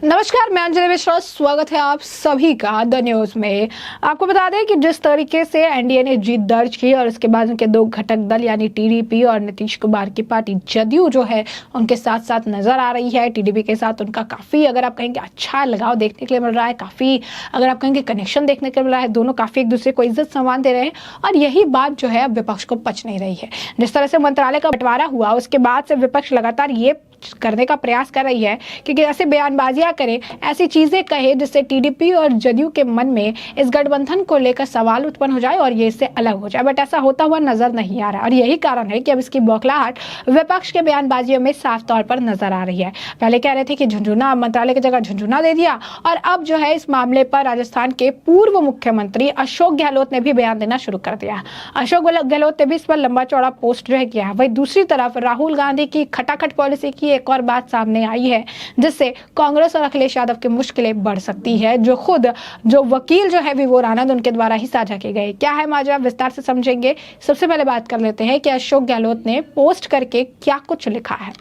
नमस्कार, मैं अंजलि मिश्रा। स्वागत है आप सभी का द न्यूज में। आपको बता दें कि जिस तरीके से एनडीए ने जीत दर्ज की और उसके बाद उनके दो घटक दल यानी टीडीपी और नीतीश कुमार की पार्टी जदयू जो है उनके साथ साथ नजर आ रही है। टीडीपी के साथ उनका काफी, अगर आप कहेंगे, अच्छा लगाव देखने के लिए मिल रहा है। काफी, अगर आप कहेंगे, कनेक्शन देखने के लिए मिल रहा है। दोनों काफी एक दूसरे को इज्जत सम्मान दे रहे हैं और यही बात जो है अब विपक्ष को पच नहीं रही है। जिस तरह से मंत्रालय का बंटवारा हुआ उसके बाद से विपक्ष लगातार ये करने का प्रयास कर रही है कि ऐसे बयानबाजियां करे, ऐसी चीजें कहे जिससे टीडीपी और जदयू के मन में इस गठबंधन को लेकर सवाल उत्पन्न हो जाए और ये इससे अलग हो जाए। बट ऐसा होता हुआ नजर नहीं आ रहा और यही कारण है कि अब इसकी बौखलाहट विपक्ष के बयानबाजियों में साफ तौर पर नजर आ रही है। पहले कह रहे थे कि झुंझुनू मंत्रालय की जगह झुंझुनू दे दिया और अब जो है इस मामले पर राजस्थान के पूर्व मुख्यमंत्री अशोक गहलोत ने भी बयान देना शुरू कर दिया। अशोक गहलोत ने भी इस पर लंबा चौड़ा पोस्ट जो है किया है। वही दूसरी तरफ राहुल गांधी की खटाखट पॉलिसी की एक और बात सामने आई है जिससे कांग्रेस और अखिलेश यादव की मुश्किलें बढ़ सकती है, जो वकील जो है विभोर आनंद उनके द्वारा ही साझा किए गए। क्या है माजरा, विस्तार से समझेंगे। सबसे पहले बात कर लेते हैं कि अशोक गहलोत ने पोस्ट करके क्या कुछ लिखा है।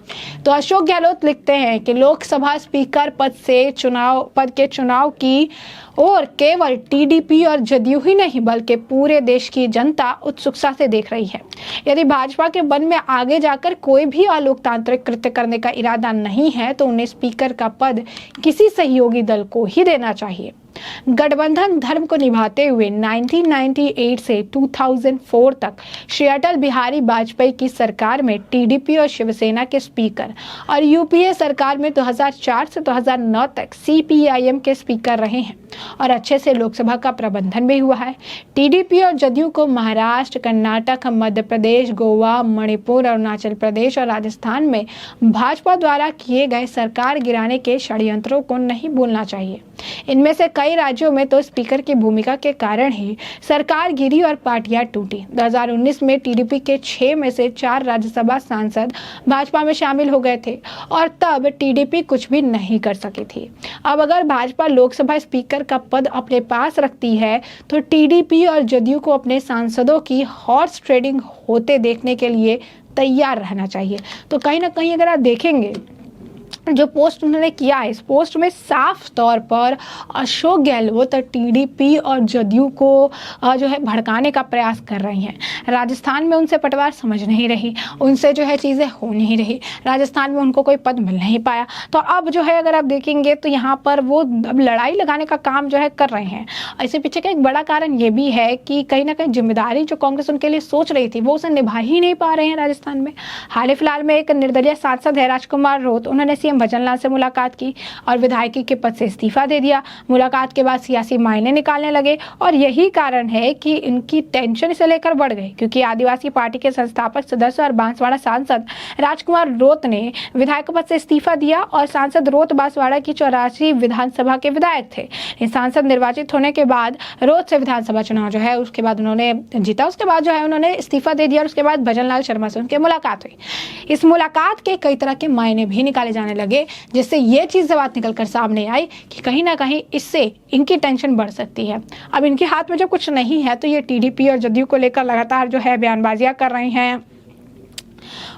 तो अशोक गहलोत लिखते हैं कि लोकसभा स्पीकर पद के चुनाव की और केवल टीडीपी और जदयू ही नहीं बल्कि पूरे देश की जनता उत्सुकता से देख रही है। यदि भाजपा के मन में आगे जाकर कोई भी अलोकतांत्रिक कृत्य करने का इरादा नहीं है तो उन्हें स्पीकर का पद किसी सहयोगी दल को ही देना चाहिए। गठबंधन धर्म को निभाते हुए 1998 से 2004 तक श्री अटल बिहारी वाजपेयी की सरकार में टीडीपी और शिवसेना के स्पीकर और यूपीए सरकार में 2004 से 2009 तक सीपीआईएम के स्पीकर रहे हैं और अच्छे से लोकसभा का प्रबंधन भी हुआ है। टीडीपी और जदयू को महाराष्ट्र, कर्नाटक, मध्य प्रदेश, गोवा, मणिपुर, अरुणाचल प्रदेश और राजस्थान में भाजपा द्वारा किए गए सरकार गिराने के षड्यंत्रों को नहीं भूलना चाहिए। इनमें से कई राज्यों में तो स्पीकर की भूमिका के कारण ही सरकार गिरी और पार्टियां टूटी। 2019 में टीडीपी के 6 में से 4 राज्यसभा सांसद भाजपा में शामिल हो गए थे और तब टीडीपी कुछ भी नहीं कर सकी थी। अब अगर भाजपा लोकसभा स्पीकर का पद अपने पास रखती है तो टीडीपी और जदयू को अपने सांसदों की हॉर्स ट्रेडिंग होते देखने के लिए तैयार रहना चाहिए। तो कहीं ना कहीं अगर आप देखेंगे जो पोस्ट उन्होंने किया है, इस पोस्ट में साफ तौर पर अशोक गहलोत टीडीपी और जदयू को जो है भड़काने का प्रयास कर रही हैं। राजस्थान में उनसे पटवार समझ नहीं रही, उनसे जो है चीज़ें हो नहीं रही, राजस्थान में उनको कोई पद मिल नहीं पाया। तो अब जो है अगर आप देखेंगे तो यहाँ पर वो अब लड़ाई लगाने का काम जो है कर रहे हैं। इसके पीछे का एक बड़ा कारण ये भी है कि कहीं ना कहीं जिम्मेदारी जो कांग्रेस उनके लिए सोच रही थी वो उसे निभा ही नहीं पा रहे हैं राजस्थान में। हाल फिलहाल में एक निर्दलीय सांसद है राजकुमार रोत, उन्होंने सीएम भजनलाल से मुलाकात की और विधायकी के पद से इस्तीफा दे दिया। मुलाकात के बाद सियासी मायने निकालने लगे और यही कारण है कि इनकी टेंशन इसे लेकर बढ़ गई क्योंकि आदिवासी पार्टी के संस्थापक सदस्य और बांसवाड़ा सांसद राजकुमार रोत ने विधायक पद से इस्तीफा दिया और सांसद रोत बांसवाड़ा की 84 विधानसभा के विधायक थे। सांसद निर्वाचित होने के बाद रोत से विधानसभा चुनाव जो है उसके बाद उन्होंने जीता, उसके बाद जो है उन्होंने इस्तीफा दे दिया और उसके बाद भजनलाल शर्मा से उनकी मुलाकात हुई। इस मुलाकात के कई तरह के मायने भी निकाले जाने लगे जिससे ये चीज़ बात निकल कर सामने आई कि कहीं ना कहीं इससे इनकी टेंशन बढ़ सकती है। अब इनके हाथ में जब कुछ नहीं है तो ये टीडीपी और जदयू को लेकर लगातार जो है बयानबाजियां कर रही हैं,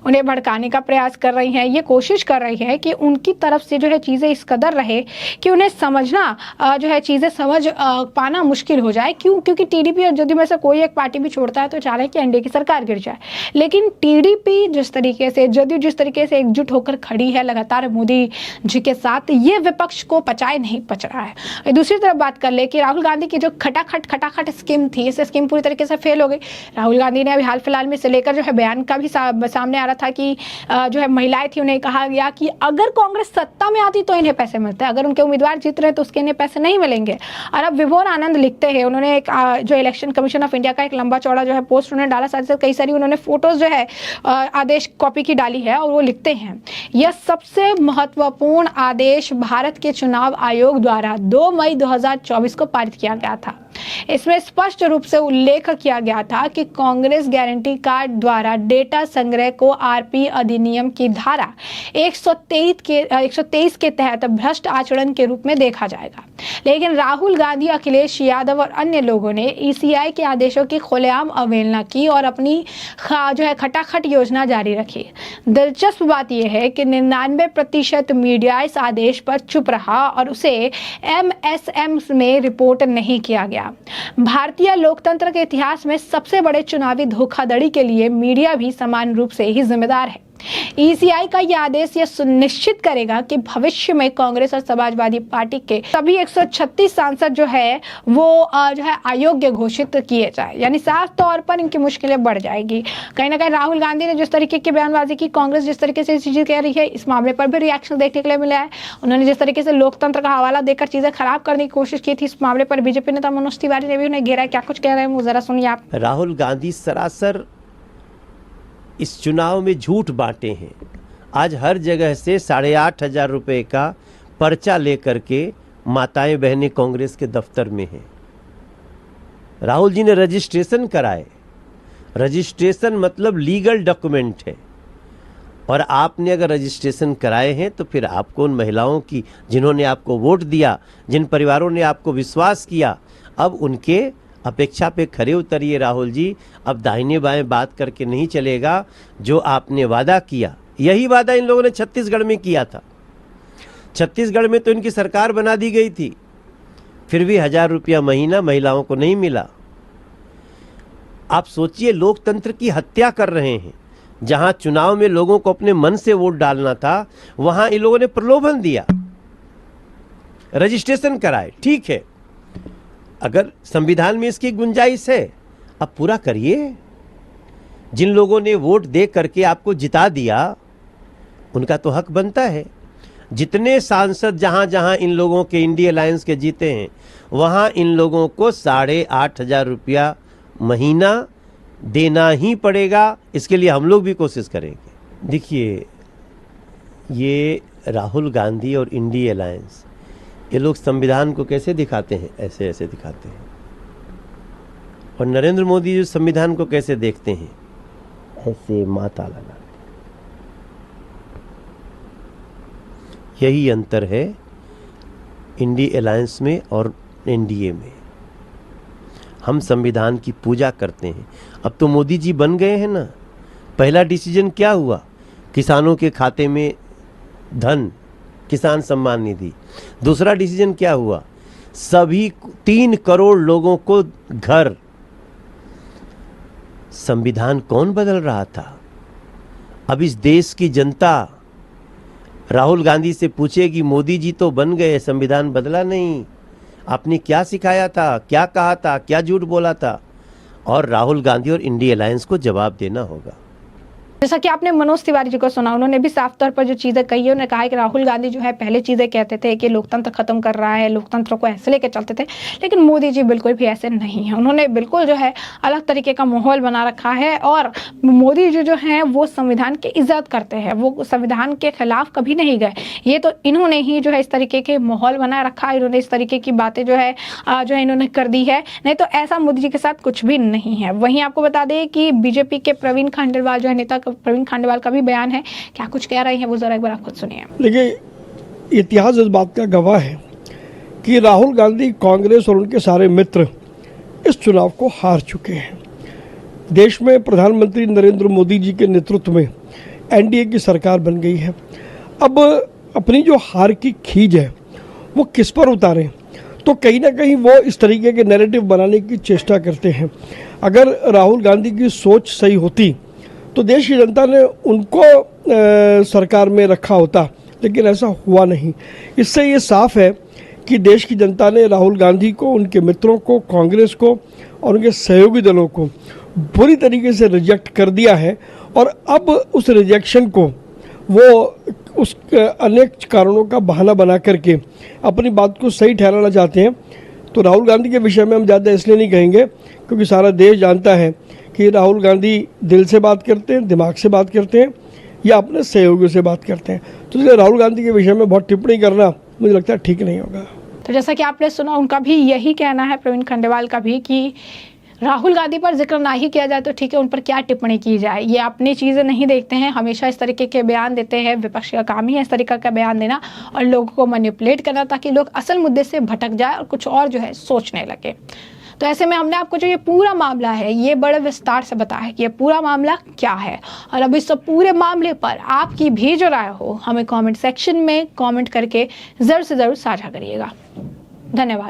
उन्हें भड़काने का प्रयास कर रही हैं। ये कोशिश कर रही है कि उनकी तरफ से जो है चीज़ें इस कदर रहे कि उन्हें समझना जो है चीज़ें समझ पाना मुश्किल हो जाए। क्योंकि टीडीपी और जदयू में से कोई एक पार्टी भी छोड़ता है तो चाह रहे हैं कि एनडीए की सरकार गिर जाए। लेकिन टीडीपी जिस तरीके से, जदयू जिस तरीके से एकजुट होकर खड़ी है लगातार मोदी जी के साथ, ये विपक्ष को पचाए नहीं पच रहा है। दूसरी तरफ बात कर ले कि राहुल गांधी की जो खटाखट स्कीम थी, इस स्कीम पूरी तरीके से फेल हो गई। राहुल गांधी ने अभी हाल फिलहाल में इसे लेकर जो है बयान का भी सामने आ रहा था कि जो है महिलाएं थी उन्हें कहा गया कि अगर कांग्रेस सत्ता में आती तो इन्हें पैसे मिलते हैं, अगर उनके उम्मीदवार जीत रहे तो उसके इन्हें पैसे नहीं मिलेंगे। और अब विभोर आनंद लिखते हैं, उन्होंने एक जो इलेक्शन कमीशन ऑफ इंडिया का एक लंबा चौड़ा जो है पोस्ट उन्होंने डाला, साथ ही कई सारी उन्होंने फोटोज जो है आदेश कॉपी की डाली है और वो लिखते हैं यह सबसे महत्वपूर्ण आदेश भारत के चुनाव आयोग द्वारा 2 मई 2024 को पारित किया गया था। इसमें स्पष्ट रूप से उल्लेख किया गया था कि कांग्रेस गारंटी कार्ड द्वारा डेटा संग्रह को आरपी अधिनियम की धारा 123 के तहत भ्रष्ट आचरण के रूप में देखा जाएगा। लेकिन राहुल गांधी, अखिलेश यादव और अन्य लोगों ने ईसीआई के आदेशों की खुलेआम अवहेलना की और अपनी खटाखट योजना जारी रखी। दिलचस्प बात यह है कि 99% मीडिया इस आदेश पर चुप रहा और उसे एमएसएम में रिपोर्ट नहीं किया गया। भारतीय लोकतंत्र के इतिहास में सबसे बड़े चुनावी धोखाधड़ी के लिए मीडिया भी समान रूप से ही जिम्मेदार है। ईसीआई का यह आदेश यह सुनिश्चित करेगा कि भविष्य में कांग्रेस और समाजवादी पार्टी के सभी 136 सांसद जो है वो जो है अयोग्य घोषित किए जाए, यानी साफ तौर पर इनकी मुश्किलें बढ़ जाएगी। कहीं ना कहीं राहुल गांधी ने जिस तरीके की बयानबाजी की, कांग्रेस जिस तरीके से चीजें कह रही है, इस मामले पर भी रिएक्शन देखने के लिए मिला है। उन्होंने जिस तरीके से लोकतंत्र का हवाला देकर चीजें खराब करने की कोशिश की थी, इस मामले पर बीजेपी नेता मनोज तिवारी ने भी उन्हें घेरा। क्या कुछ कह रहे हैं वो जरा सुनिए आप। राहुल गांधी सरासर इस चुनाव में झूठ बांटे हैं। आज हर जगह से 8,500 रुपये का पर्चा लेकर के माताएं बहनें कांग्रेस के दफ्तर में हैं। राहुल जी ने रजिस्ट्रेशन कराए। रजिस्ट्रेशन मतलब लीगल डॉक्यूमेंट है, और आपने अगर रजिस्ट्रेशन कराए हैं तो फिर आपको उन महिलाओं की, जिन्होंने आपको वोट दिया, जिन परिवारों ने आपको विश्वास किया, अब उनके अपेक्षा पे खरे उतरिए राहुल जी। अब दाहिने बाएं बात करके नहीं चलेगा। जो आपने वादा किया, यही वादा इन लोगों ने छत्तीसगढ़ में किया था। छत्तीसगढ़ में तो इनकी सरकार बना दी गई थी, फिर भी 1,000 रुपया महीना महिलाओं को नहीं मिला। आप सोचिए, लोकतंत्र की हत्या कर रहे हैं। जहां चुनाव में लोगों को अपने मन से वोट डालना था, वहां इन लोगों ने प्रलोभन दिया। रजिस्ट्रेशन कराए, ठीक है, अगर संविधान में इसकी गुंजाइश है, अब पूरा करिए। जिन लोगों ने वोट दे करके आपको जिता दिया, उनका तो हक बनता है। जितने सांसद जहां जहां इन लोगों के इंडिया अलायंस के जीते हैं, वहां इन लोगों को 8,500 रुपया महीना देना ही पड़ेगा। इसके लिए हम लोग भी कोशिश करेंगे। देखिए, ये राहुल गांधी और इंडिया अलायंस, ये लोग संविधान को कैसे दिखाते हैं, ऐसे ऐसे दिखाते हैं। और नरेंद्र मोदी जो संविधान को कैसे देखते हैं, ऐसे माता लगा। यही अंतर है इंडिया अलायंस में और एनडीए में। हम संविधान की पूजा करते हैं। अब तो मोदी जी बन गए हैं ना। पहला डिसीजन क्या हुआ? किसानों के खाते में धन, किसान सम्मान निधि। दूसरा डिसीजन क्या हुआ? सभी 3 करोड़ लोगों को घर। संविधान कौन बदल रहा था? अब इस देश की जनता राहुल गांधी से पूछेगी, मोदी जी तो बन गए, संविधान बदला नहीं, आपने क्या सिखाया था, क्या कहा था, क्या झूठ बोला था? और राहुल गांधी और इंडिया अलायंस को जवाब देना होगा। जैसा कि आपने मनोज तिवारी जी को सुना, उन्होंने भी साफ तौर पर जो चीजें कही है, उन्होंने कहा है कि राहुल गांधी जो है पहले चीजें कहते थे कि लोकतंत्र खत्म कर रहा है, लोकतंत्र को ऐसे लेके चलते थे, लेकिन मोदी जी बिल्कुल भी ऐसे नहीं है। उन्होंने बिल्कुल जो है अलग तरीके का माहौल बना रखा है, और मोदी जी जो है वो संविधान की इज्जत करते हैं, वो संविधान के खिलाफ कभी नहीं गए। ये तो इन्होंने ही जो है इस तरीके के माहौल बनाए रखा है, इन्होंने इस तरीके की बातें जो है इन्होंने कर दी है, नहीं तो ऐसा मोदी जी के साथ कुछ भी नहीं है। वहीं आपको बता दें कि बीजेपी के प्रवीण खंडेलवाल जो है, नेता प्रवीण खंडेलवाल का भी बयान है। क्या कुछ कह रहे हैं वो जरा एक बार आप खुद सुनिए। देखिए, इतिहास इस बात का गवाह है कि राहुल गांधी, कांग्रेस और उनके सारे मित्र इस चुनाव को हार चुके हैं। देश में प्रधानमंत्री नरेंद्र मोदी जी के नेतृत्व में एनडीए की सरकार बन गई है। अब अपनी जो हार की खीज है वो किस पर उतारें, तो कहीं ना कहीं वो इस तरीके के नैरेटिव बनाने की चेष्टा करते हैं। अगर राहुल गांधी की सोच सही होती तो देश की जनता ने उनको सरकार में रखा होता, लेकिन ऐसा हुआ नहीं। इससे ये साफ है कि देश की जनता ने राहुल गांधी को, उनके मित्रों को, कांग्रेस को और उनके सहयोगी दलों को बुरी तरीके से रिजेक्ट कर दिया है। और अब उस रिजेक्शन को वो उस अनेक कारणों का बहाना बना करके अपनी बात को सही ठहराना चाहते हैं। तो राहुल गांधी के विषय में हम ज़्यादा इसलिए नहीं कहेंगे क्योंकि सारा देश जानता है कि राहुल गांधी दिल से बात करते हैं, दिमाग से बात करते हैं या अपने सहयोगियों से बात करते हैं। तो इसलिए राहुल गांधी के विषय में बहुत टिप्पणी करना मुझे लगता है ठीक नहीं होगा। तो तो जैसा कि आपने सुना, उनका भी यही कहना है, प्रवीण खंडेलवाल का भी, कि राहुल गांधी पर जिक्र ना ही किया जाए तो ठीक है, उन पर क्या टिप्पणी की जाए। ये अपनी चीज़ें नहीं देखते हैं, हमेशा इस तरीके के बयान देते हैं। विपक्ष का काम ही है इस तरीके का बयान देना और लोगों को मैनिपुलेट करना, ताकि लोग असल मुद्दे से भटक जाए और कुछ और जो है सोचने लगे। तो ऐसे में हमने आपको जो ये पूरा मामला है ये बड़े विस्तार से बताया कि ये पूरा मामला क्या है, और अब इस पूरे मामले पर आपकी भी जो राय हो हमें कमेंट सेक्शन में कमेंट करके ज़रूर से ज़रूर साझा करिएगा। धन्यवाद।